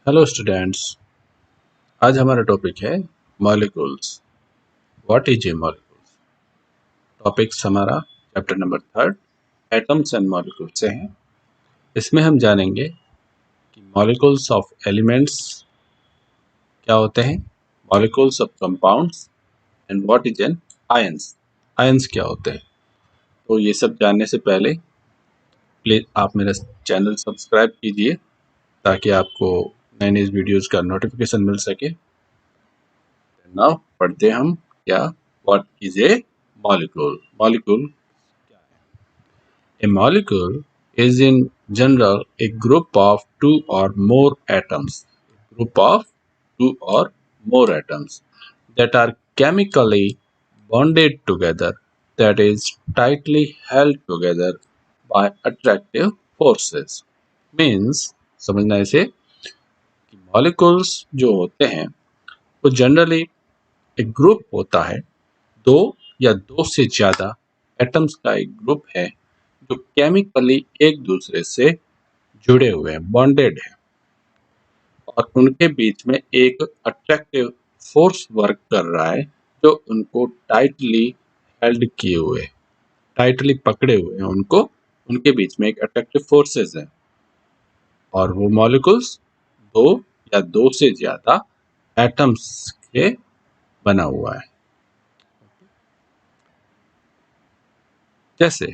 Hello students. आज हमारा topic है molecules. What is a molecules. Topics हमारा chapter number 3 atoms and molecules से है। इसमें हम जानेंगे कि मॉलिक्यूल्स ऑफ एलिमेंट्स क्या होते हैं, molecules of compounds and what is N ions. Ions क्या होते हैं। तो ये सब जानने से पहले प्लीज आप मेरा चैनल सब्सक्राइब कीजिए ताकि आपको नए नए वीडियोस का नोटिफिकेशन मिल सके। नाउ पढ़ते हम क्या what is A molecule. Molecule क्या है। ए molecule is in general a group of two or more atoms, that are chemically bonded together, that is tightly held together by attractive forces. Means समझना इसे कि molecules जो होते हैं वो generally एक ग्रुप होता है, दो या दो से ज्यादा एटम्स का एक ग्रुप है जो केमिकली एक दूसरे से जुड़े हुए हैं, बॉन्डेड है, और उनके बीच में एक अट्रैक्टिव फोर्स वर्क कर रहा है जो उनको टाइटली हेल्ड किए हुए, टाइटली पकड़े हुए हैं। उनको उनके बीच में एक अट्रैक्टिव फोर्सेस है और वो मॉलिक्यूल्स दो या दो से ज्यादा एटम्स के बना हुआ है। जैसे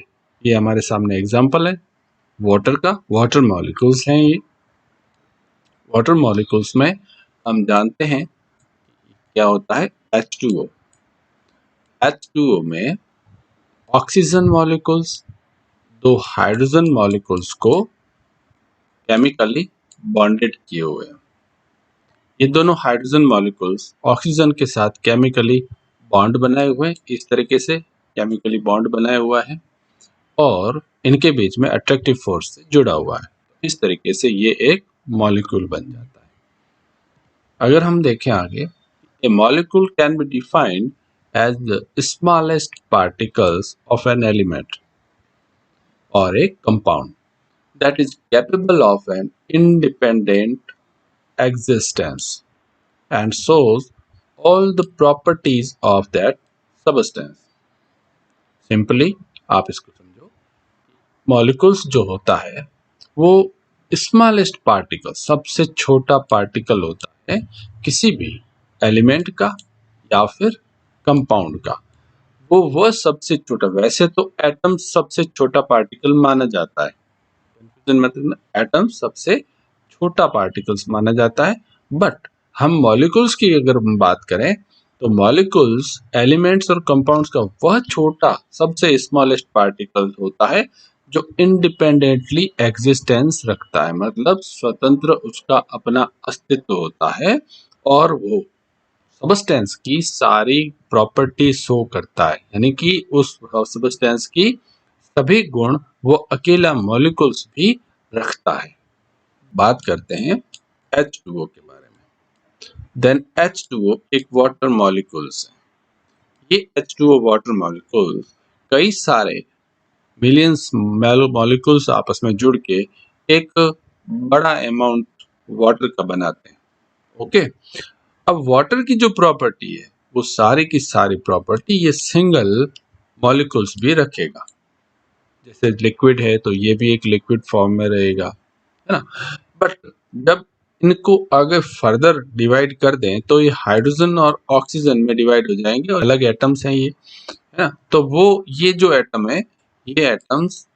ये हमारे सामने एग्जांपल है वाटर का। वाटर मॉलिक्यूल्स हैं ये। वाटर मॉलिक्यूल्स में हम जानते हैं क्या होता है H2O। H2O में ऑक्सीजन मॉलिक्यूल्स दो हाइड्रोजन मॉलिक्यूल्स को केमिकली बॉन्डेड किए हुए हैं। ये दोनों हाइड्रोजन मॉलिक्यूल्स ऑक्सीजन के साथ केमिकली बॉन्ड बनाए हुए हैं, इस तरीके से केमिकली बॉन्ड बनाया हुआ है और इनके बीच में अट्रैक्टिव फोर्स से जुड़ा हुआ है। इस तरीके से ये एक मॉलिक्यूल बन जाता है। अगर हम देखें आगे, a molecule can be defined as the smallest particles of an element or a compound that is capable of an independent existence and shows all the properties of that substance. Simply आप इसको समझो, molecules जो होता है वो smallest particle, सबसे छोटा particle होता है किसी भी एलिमेंट का या फिर कंपाउंड का। वह सबसे छोटा, वैसे तो एटम सबसे छोटा पार्टिकल माना जाता है, कंफ्यूजन मतलब एटम सबसे छोटा पार्टिकल्स माना जाता है, बट हम मॉलिक्यूल्स की अगर हम बात करें तो मॉलिक्यूल्स एलिमेंट्स और कंपाउंड्स का वह छोटा सबसे स्मॉलेस्ट पार्टिकल होता है जो इंडिपेंडेंटली एग्जिस्टेंस रखता है, मतलब स्वतंत्र उसका अपना अस्तित्व होता है और वो सबस्टेंस की सारी प्रॉपर्टी शो करता है, यानी कि उस सबस्टेंस की सभी गुण वो अकेला मॉलिक्यूल्स भी रखता है। बात करते हैं H2O के बारे में। देन H2O एक वाटर मॉलिक्यूल्स है। ये H2O वाटर मॉलिक्यूल्स कई सारे मिलियंस मॉलिक्यूल्स आपस में जुड़ के एक बड़ा अमाउंट वाटर का बनाते हैं। ओके, अब वाटर की जो प्रॉपर्टी है वो सारी की सारी प्रॉपर्टी ये सिंगल मॉलिक्यूल्स भी रखेगा। जैसे लिक्विड है तो ये भी एक लिक्विड फॉर्म में रहेगा, है ना। बट जब इनको आगे फर्दर डिवाइड कर दें तो ये हाइड्रोजन और ऑक्सीजन में डिवाइड हो जाएंगे और अलग एटम्स हैं ये, है ना। तो वो ये जो एटम है, ये एटम्स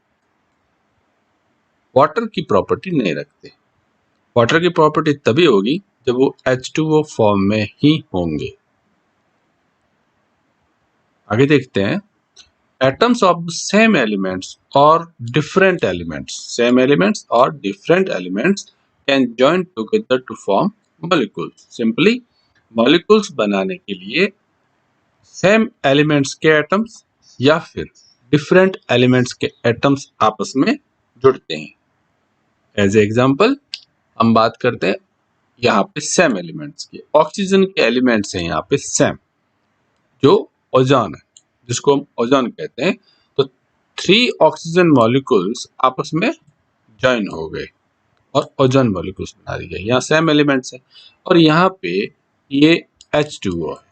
वाटर की प्रॉपर्टी नहीं रखते। वाटर की प्रॉपर्टी तभी होगी जब वो H2O फॉर्म में ही होंगे। आगे देखते हैं, atoms of the same elements or different elements, same elements or different elements can join together to form molecules. Simply molecules बनाने के लिए same elements के atoms या फिर different elements के atoms आपस में जुड़ते हैं। As a example हम बात करते हैं यहाँ पे same elements की, ऑक्सीजन के elements हैं यहाँ पे same, जो ओजोन है जिसको हम ओजोन कहते हैं। तो 3 ऑक्सीजन मॉलिक्यूल्स आपस में ज्वाइन हो गए, और ओजोन मॉलिक्यूल्स बना दी गई। यहाँ सेम एलिमेंट्स है और यहाँ पे ये H2O है,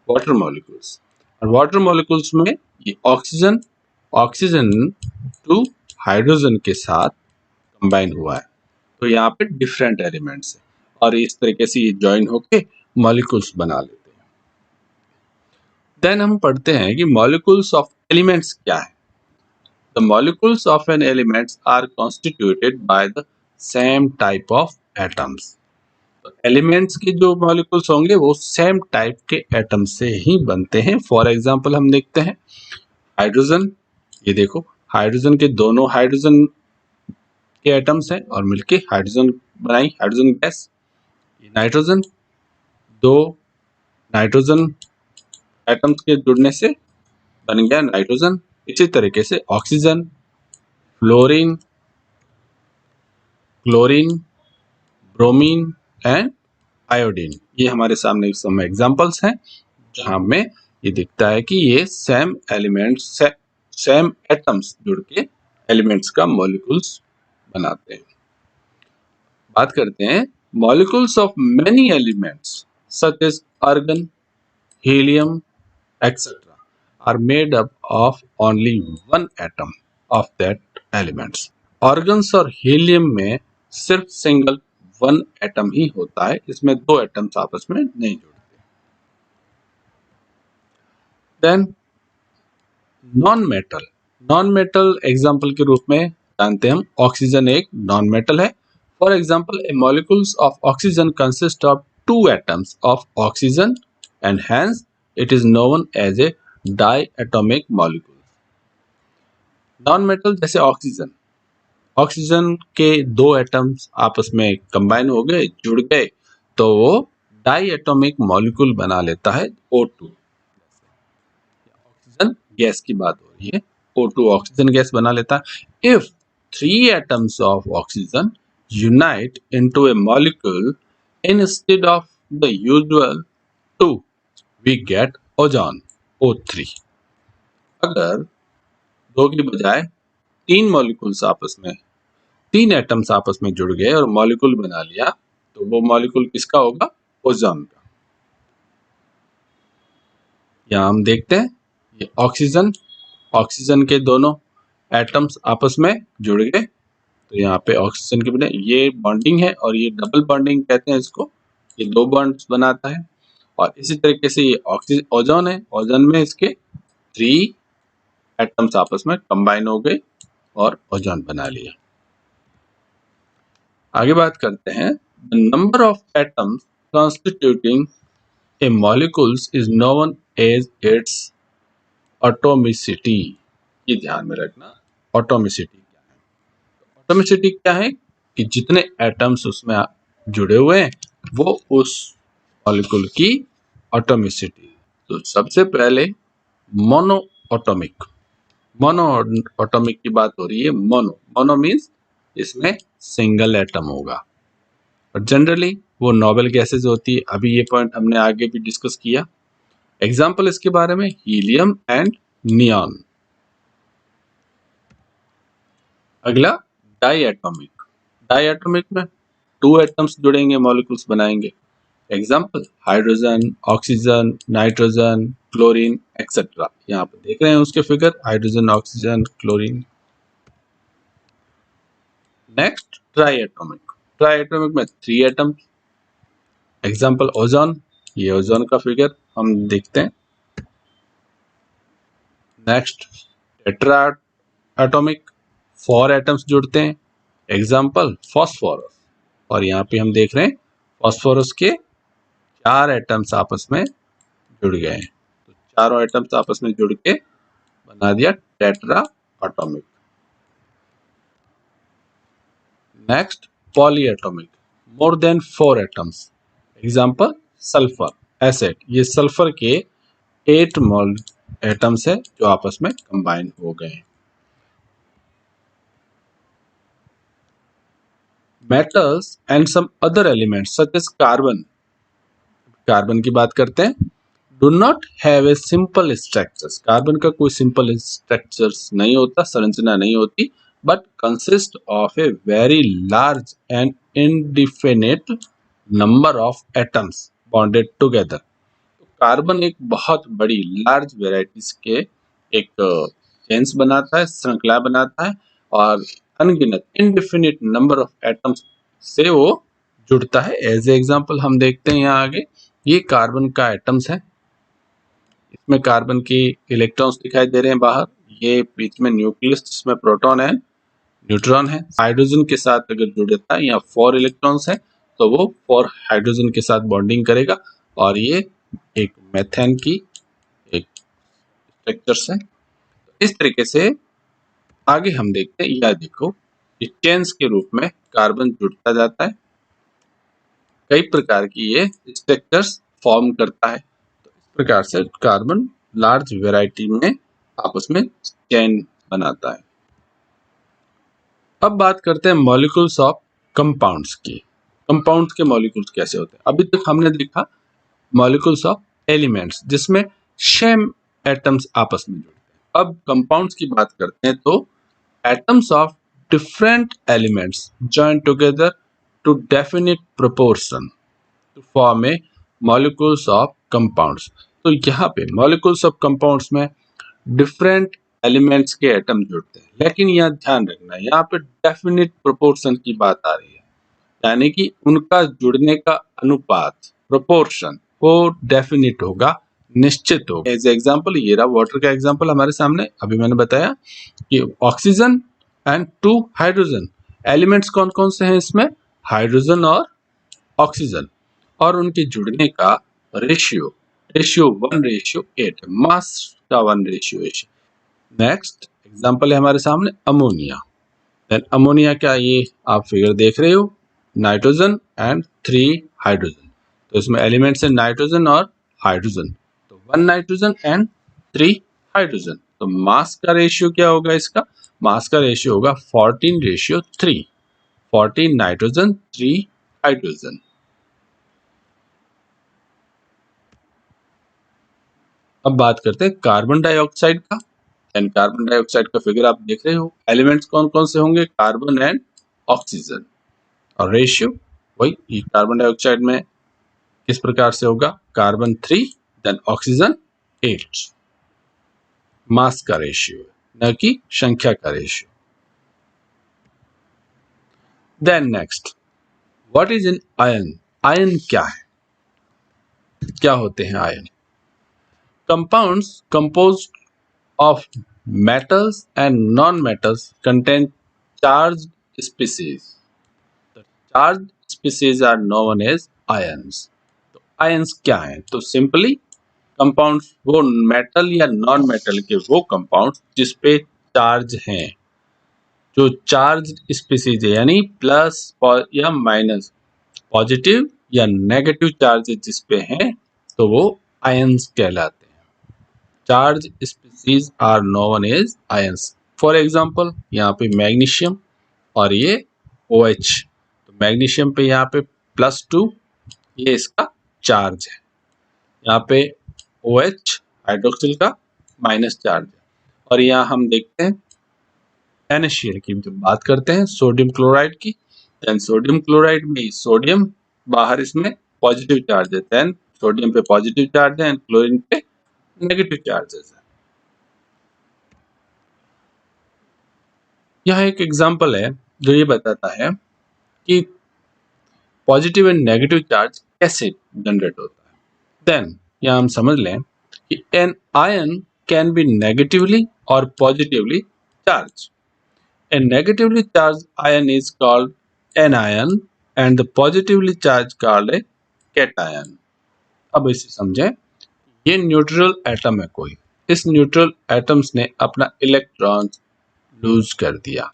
वाटर मॉलिक्यूल्स। और वाटर मॉलिक्यूल्स में ये ऑक्सीजन टू हाइड्रोजन के साथ कंबाइन हुआ है, तो यहाँ पे डिफरेंट एलिमेंट्स है और इस तरीके से ये ज्वाइन होके मॉलिक्यूल्स बना लेते हैं। देन हम पढ़ते हैं कि मॉलिक्यूल्स ऑफ एलिमेंट्स क्या है। The molecules of an elements are constituted by the same type of atoms. तो एलिमेंट्स के जो मॉलिक्यूल्स होंगे वो सेम टाइप के एटम से ही बनते हैं। फॉर एग्जांपल हम देखते हैं हाइड्रोजन, ये देखो हाइड्रोजन के दोनों हाइड्रोजन के एटम्स हैं और मिलके हाइड्रोजन बनाई, हाइड्रोजन गैस। नाइट्रोजन, दो नाइट्रोजन एटम्स के जुड़ने से बन गया नाइट्रोजन। इसी तरीके से oxygen, fluorine, chlorine, bromine and iodine, ये हमारे सामने सम एग्जांपल्स हैं जहां में ये दिखता है कि ये सेम एलिमेंट्स सेम एटम्स जुड़ के एलिमेंट्स का मॉलिक्यूल्स बनाते हैं। बात करते हैं molecules of many elements such as argon, helium etc. are made up of only one atom of that elements. Organs और हीलियम में सिर्फ सिंगल वन एटम ही होता है, इसमें दो एटम्स आपस में नहीं जुड़ते। देन नॉन मेटल एग्जांपल के रूप में जानते हैं हम ऑक्सीजन एक नॉन मेटल है। For example a molecules of oxygen consist of two atoms of oxygen and hence it is known as a diatomic molecule. Non metal जैसे ऑक्सीजन के दो एटम्स आपस में कंबाइन हो गए, जुड़ गए, तो वो डाइएटॉमिक मॉलिक्यूल बना लेता है O2। ऑक्सीजन गैस की बात हो रही है, O2 ऑक्सीजन गैस बना लेता है। If 3 atoms of oxygen unite into a molecule instead of the usual 2 we get ozone O3। अगर दो की बजाय तीन मॉलिक्यूल्स आपस में, तीन एटम्स आपस में जुड़ गए और मॉलिक्यूल बना लिया, तो वो मॉलिक्यूल किसका होगा? ओजोन का। यहां हम देखते हैं ये ऑक्सीजन के दोनों एटम्स आपस में जुड़ गए, तो यहाँ पे ऑक्सीजन के बजाय ये बॉन्डिंग है और ये डबल बॉन्डिंग कहते हैं इसको, ये दो बॉन्ड्स बनाता है। और इसी तरीके से ये ओजोन है, ओजोन में इसके 3 एटम्स आपस में कंबाइन हो गए और ओजोन बना लिया। आगे बात करते हैं the number of atoms constituting a molecules is known as its atomicity. ये ध्यान में रखना, एटॉमिसिटी क्या है? एटॉमिसिटी क्या है कि जितने एटम्स उसमें जुड़े हुए हैं वो उस मॉलिक्यूल की एटॉमिसिटी। तो सबसे पहले मोनो एटॉमिक की बात हो रही है। मोनो मीन्स इसमें सिंगल एटम होगा और जनरली वो नोबल गैसेस होती है। अभी ये पॉइंट हमने आगे भी डिस्कस किया। एग्जाम्पल इसके बारे में हीलियम एंड नियॉन। अगला डाइएटॉमिक में 2 एटम्स जुड़ेंगे, मॉलिक्यूल्स बनाएंगे। Example hydrogen, oxygen, nitrogen, chlorine etcetera. यहाँ पे देख रहे हैं उसके figure, hydrogen, oxygen, chlorine. Next triatomic में 3 एटम्स। एग्जाम्पल ओजोन, ये ओजोन का फिगर हम देखते हैं। नेक्स्ट टेट्रा एटॉमिक, 4 एटम्स जुड़ते हैं। एग्जाम्पल फॉस्फोरस, और यहाँ पे हम देख रहे हैं फॉस्फोरस के 4 एटम्स आपस में जुड़ गए हैं, तो चारों एटम्स आपस में जुड़ के बना दिया tetra atomic. Next polyatomic, more than 4 atoms. Example sulphur acid, ये सल्फर के 8 मोल एटम्स है जो आपस में कंबाइन हो गए हैं। Metals and some other elements such as carbon की बात करते हैं। Do not have a simple structures, carbon का कोई सिंपल स्ट्रक्चर्स नहीं होता, संरचना नहीं होती, but consist of a very large and indefinite number of atoms bonded together. Carbon एक बहुत बड़ी लार्ज वेराइटीज के एक चेन्स बनाता है, श्रृंखला बनाता है और अनगिनत इनडिफिनिट नंबर ऑफ एटम्स से वो जुड़ता है। एज एग्जांपल हम देखते हैं यहाँ आगे, ये कार्बन का एटम्स है, इसमें कार्बन की इलेक्ट्रॉन्स दिखाई दे रहे हैं बाहर, ये बीच में न्यूक्लियस जिसमें प्रोटॉन है, न्यूट्रॉन है। हाइड्रोजन के साथ अगर जुड़ जाता है, यहाँ 4 इलेक्ट्रॉन्स है तो वो 4 हाइड्रोजन के साथ बॉन्डिंग करेगा और ये एक मेथेन की एक स्ट्रक्चर्स है। इस तरीके से आगे हम देखते हैं, यह देखो चेन्स के रूप में कार्बन जुड़ता जाता है, कई प्रकार की ये स्ट्रक्चर्स फॉर्म करता है। तो इस प्रकार से कार्बन लार्ज वैरायटी में आपस में चेन बनाता है। अब बात करते हैं मॉलिक्यूल्स ऑफ कंपाउंड्स की। कंपाउंड्स के मॉलिक्यूल्स कैसे होते हैं? अभी तक हमने देखा मॉलिक्यूल्स ऑफ एलिमेंट्स जिसमें सेम एटम्स आपस में जुड़ते हैं। अब कंपाउंड्स की बात करते हैं तो atoms of different elements join together to definite proportion to form a molecules of compounds. तो यहाँ पे मॉलिक्यूल्स ऑफ कंपाउंड्स में डिफरेंट एलिमेंट्स के एटम जुड़ते हैं, लेकिन यहाँ ध्यान रखना, यहाँ पे डेफिनिट प्रोपोर्शन की बात आ रही है, यानी कि उनका जुड़ने का अनुपात, प्रोपोर्शन, वो डेफिनिट होगा, निश्चित होगा। एज एग्जांपल ये रहा वाटर का एग्जांपल हमारे सामने, अभी मैंने बताया कि ऑक्सीजन एंड 2 हाइड्रोजन, एलिमेंट्स कौन कौन से हैं इसमें? हाइड्रोजन और ऑक्सीजन, और उनके जुड़ने का रेशियो 1:8, मास का 1:8। नेक्स्ट एग्जांपल है हमारे सामने अमोनिया। देन अमोनिया का ये आप फिगर देख रहे हो, नाइट्रोजन एंड 3 हाइड्रोजन, तो इसमें एलिमेंट्स है नाइट्रोजन और हाइड्रोजन, तो 1 नाइट्रोजन एंड 3 हाइड्रोजन। तो मास का रेशियो क्या होगा इसका? मास का रेशियो होगा 14:3, 14 नाइट्रोजन 3 हाइड्रोजन। अब बात करते हैं कार्बन डाइऑक्साइड का। एंड कार्बन डाइऑक्साइड का फिगर आप देख रहे हो, एलिमेंट्स कौन कौन से होंगे? कार्बन एंड ऑक्सीजन, और रेशियो वही कार्बन डाइऑक्साइड में किस प्रकार से होगा? कार्बन 3 देन ऑक्सीजन 8, मास का रेशियो न कि संख्या का ratio. Then next, what is an ion? Ion क्या है, क्या होते हैं ion? Compounds composed of metals and non-metals contain charged species. The charged species are known as ions. तो ions क्या हैं? तो सिंपली कंपाउंड्स, वो मेटल या नॉन मेटल के वो कंपाउंड्स जिसपे चार्ज हैं, जो चार्ज स्पीसीज है, यानी प्लस या माइनस, पॉजिटिव या नेगेटिव चार्ज जिसपे हैं, तो वो आयंस कहलाते हैं। Charge species are known as ions. For example यहाँ पे मैग्नीशियम और ये OH, तो मैग्नीशियम पे यहाँ पे +2, ये इसका चार्ज है, यहाँ पे OH हाइड्रोक्सिल का माइनस चार्ज है। और यहाँ हम देखते हैं NaCl की जब बात करते हैं सोडियम क्लोराइड की, देन सोडियम क्लोराइड में सोडियम बाहर इसमें पॉजिटिव चार्ज है, देन सोडियम पे पॉजिटिव चार्ज है एंड क्लोरीन पे नेगेटिव चार्जेस है। यह एक एग्जांपल है जो ये बताता है कि पॉजिटिव एंड नेगेटिव चार्ज कैसे जनरेट होता है। देन यहाँ हम समझ लें कि an ion can be negatively और positively charge. A negatively charge ion is called anion and the positively charge called a cation. अब इसे समझें, ये न्यूट्रल एटम है कोई, इस न्यूट्रल एटम्स ने अपना इलेक्ट्रॉन लूज कर दिया,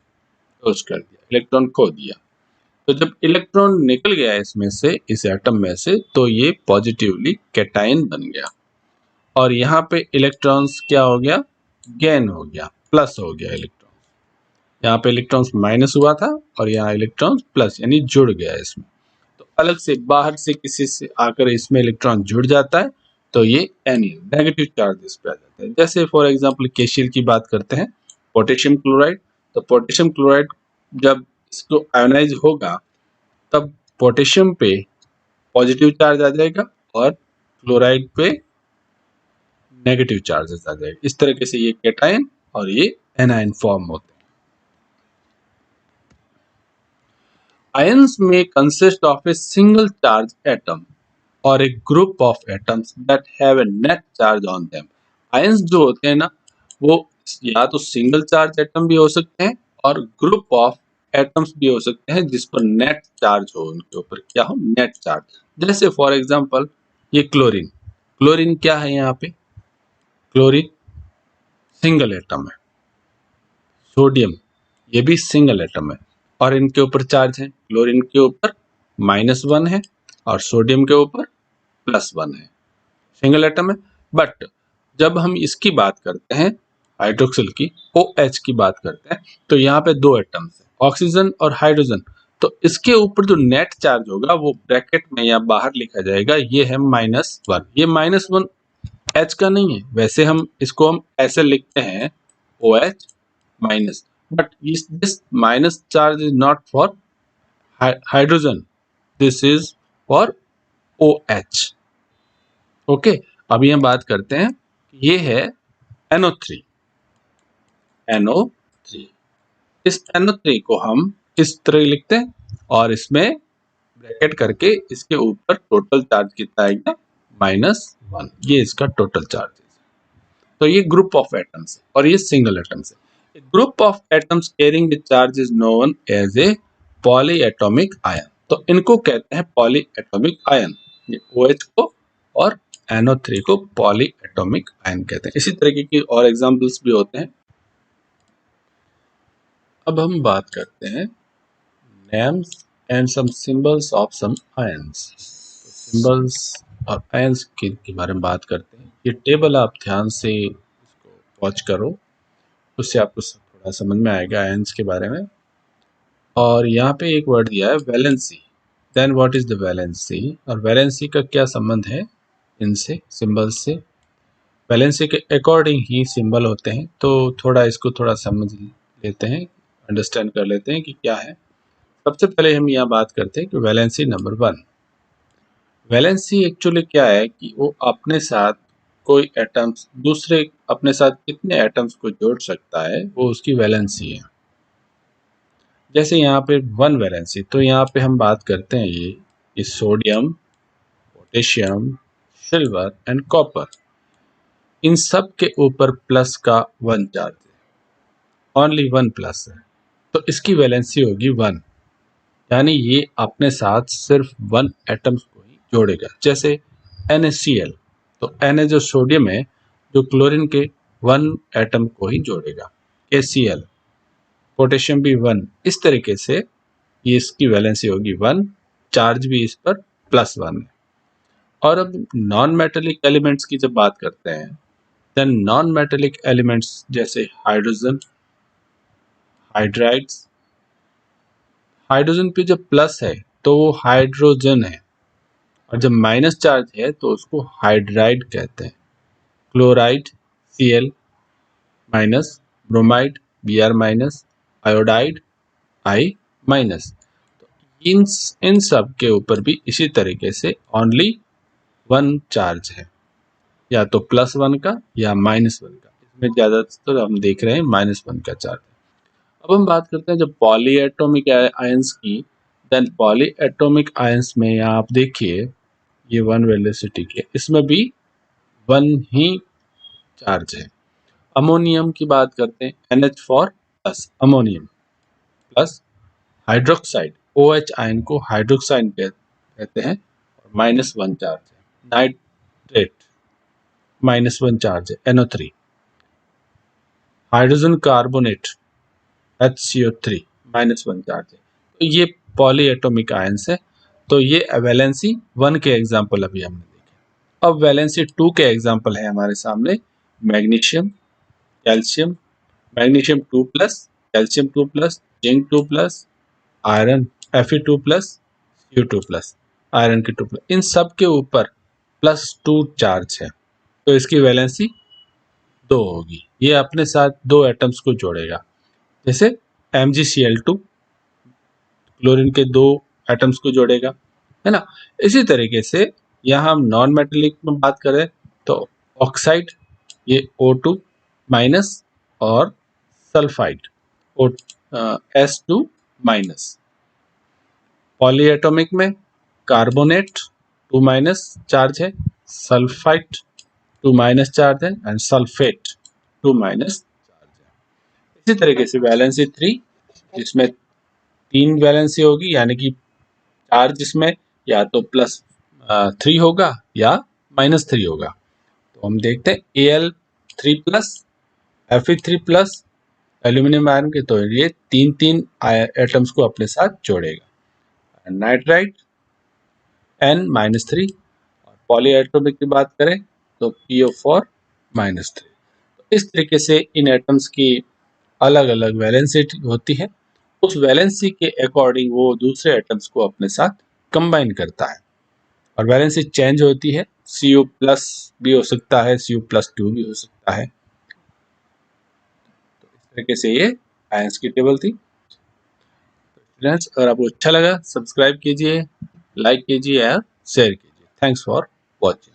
इलेक्ट्रॉन खो दिया। तो जब इलेक्ट्रॉन निकल गया इसमें से, इस एटम में से, तो ये पॉजिटिवली कैटायन बन गया, और यहाँ पे इलेक्ट्रॉन्स क्या हो गया? गेन हो गया, प्लस हो गया इलेक्ट्रॉन। यहाँ पे इलेक्ट्रॉन्स माइनस हुआ था और यहाँ इलेक्ट्रॉन्स प्लस, यानी जुड़ गया इसमें। तो अलग से बाहर से किसी से आकर इसमें इलेक्ट्रॉन जुड़ जाता है, तो ये एनियन नेगेटिव चार्ज इस पे आ जाता है। जैसे फॉर एग्जांपल KCl की बात करते हैं, पोटेशियम क्लोराइड, तो पोटेशियम क्लोराइड जब इसको आयोनाइज होगा तब पोटेशियम पे पॉजिटिव चार्ज आ जाएगा और क्लोराइड पे नेगेटिव चार्जेस आ जाएगा। इस तरीके से ये कैटायन और ये एनायन फॉर्म होते हैं। Ions may consist of a single charge atom or a group of atoms that have a net charge on them. Ions जो होते हैं ना वो या तो सिंगल चार्ज एटम भी हो सकते हैं और ग्रुप ऑफ एटम्स भी हो सकते हैं जिस पर नेट चार्ज हो, उनके ऊपर क्या हो, नेट चार्ज। जैसे फॉर एग्जांपल ये क्लोरीन, क्लोरीन क्या है यहाँ पे, क्लोरीन सिंगल एटम है। सोडियम ये भी सिंगल एटम है और इनके ऊपर चार्ज है, क्लोरीन के ऊपर -1 है और सोडियम के ऊपर +1 है, सिंगल एटम है। बट जब हम इसकी बात करते हैं हाइड्रोक्सिल की, OH की बात करते हैं, तो यहाँ पे दो एटम्स है, ऑक्सीजन और हाइड्रोजन। तो इसके ऊपर जो नेट चार्ज होगा वो ब्रैकेट में या बाहर लिखा जाएगा, ये है -1। ये -1 H का नहीं है, वैसे हम इसको हम ऐसे लिखते हैं OH minus, but this minus charge is not for hydrogen, this is for OH। Okay, अभी हम बात करते हैं, ये है NO3। NO3, इस NO3 को हम इस तरह लिखते हैं और इसमें ब्रैकेट करके इसके ऊपर टोटल चार्ज कितना आएगा, -1। ये इसका टोटल चार्ज है। तो ये ग्रुप ऑफ एटम्स है और ये सिंगल एटम्स है। A group of atoms carrying the charge is known as a polyatomic ion। तो इनको कहते हैं पॉलीएटॉमिक आयन, ये OH को और NO3 को पॉलीएटॉमिक आयन कहते हैं। इसी तरीके की और एग्जांपल्स भी होते हैं। अब हम बात करते हैं names and some symbols of some ions। Symbols और आयंस के बारे में बात करते हैं। ये टेबल आप ध्यान से इसको वॉच करो, उससे आपको थोड़ा समझ में आएगा आयंस के बारे में। और यहाँ पे एक वर्ड दिया है valency. Then what is the valency, और वैलेंसी का क्या संबंध है इनसे, सिंबल्स से। वैलेंसी के अकॉर्डिंग ही सिंबल होते हैं, तो थोड़ा इसको थोड़ा समझ लेते हैं, अंडरस्टैंड कर लेते हैं कि क्या है। सबसे पहले हम यहाँ बात करते हैं कि वैलेंसी नंबर 1। वैलेंसी एक्चुअली क्या है कि वो अपने साथ कोई एटम्स दूसरे अपने साथ कितने एटम्स को जोड़ सकता है, वो उसकी वैलेंसी है। जैसे यहाँ पे 1 वैलेंसी, तो यहाँ पे हम बात करते हैं ये sodium, potassium, silver and copper, इन सब के ऊपर प्लस का 1 चार्ज है, ओनली 1 प्लस है, तो इसकी वैलेंसी होगी 1। यानी ये अपने साथ सिर्फ 1 एटम्स को ही जोड़ेगा। जैसे NaCl, तो Na जो सोडियम है, जो क्लोरीन के 1 एटम को ही जोड़ेगा। KCl, पोटेशियम भी 1। इस तरीके से ये इसकी वैलेंसी होगी 1, चार्ज भी इस पर +1 है। और अब नॉन मेटेलिक एलिमेंट्स की जब बात करते हैं, देन नॉन मेटेलिक एलिमेंट्स जैसे हाइड्रोजन, हाइड्राइड्स, हाइड्रोजन पे जब प्लस है तो वो हाइड्रोजन है, और जब माइनस चार्ज है तो उसको हाइड्राइड कहते हैं। Chloride Cl minus, bromide Br minus, iodide I minus. तो इन सब के ऊपर भी इसी तरीके से ओनली 1 चार्ज है, या तो +1 का या -1 का। इसमें ज्यादातर हम देख रहे हैं -1 का चार्ज। अब हम बात करते हैं जब पॉलीएटॉमिक आयंस की, देन पॉलीएटॉमिक आयंस में यहाँ आप देखिए ये 1 वेलोसिटी के, इसमें भी 1 ही चार्ज है। अमोनियम की बात करते हैं, NH4+ ammonium plus hydroxide, OH ion को हाइड्रोक्साइड कहते हैं, -1 चार्ज है। नाइट्रेट -1 चार्ज है, NO3। Hydrogen carbonate HCO3 -1 charge है। तो ये पॉलीएटॉमिक आयंस है। तो ये वैलेंसी 1 के एग्जाम्पल अभी हमने देखे। अब वैलेंसी 2 के एग्जाम्पल है हमारे सामने, magnesium, calcium, magnesium 2+, calcium 2+, zinc 2+, iron Fe2+, Cu2+, iron की 2+, इन सब के ऊपर +2 चार्ज है, तो इसकी वैलेंसी 2 होगी। ये अपने साथ 2 एटम्स को जोड़ेगा। जैसे MgCl2 क्लोरीन के 2 एटम्स को जोड़ेगा, है ना। इसी तरीके से यहाँ हम नॉन मेटेलिक में बात करें तो ऑक्साइड ये O2 माइनस और सल्फाइड S2 माइनस। पॉलीएटॉमिक में कार्बोनेट 2 माइनस चार्ज है, सल्फाइड 2 माइनस चार्ज है एंड सल्फेट 2 माइनस चार्ज है। इसी तरीके से वैलेंसी 3 जिसमें 3 वैलेंसी होगी, यानी कि चार्ज इसमें या तो +3 होगा या -3 होगा। तो हम देखते हैं Al3+, Fe3+, एल्यूमिनियम आयन के, तो ये 3 एटम्स को अपने साथ जोड़ेगा। नाइट्राइट N-3 और पॉलीएटॉमिक की बात करें तो PO4 -3। इस तरीके से इन एटम्स की अलग अलग वैलेंसी होती है, उस वैलेंसी के अकॉर्डिंग वो दूसरे एटम्स को अपने साथ कंबाइन करता है और वैलेंसी चेंज होती है। Cu+ भी हो सकता है, Cu+2 भी हो सकता है। तो इस तरीके से ये आयंस की टेबल थी। स्टूडेंट्स, अगर आपको अच्छा लगा सब्सक्राइब कीजिए, लाइक कीजिए या शेयर कीजिए। Thanks for watching.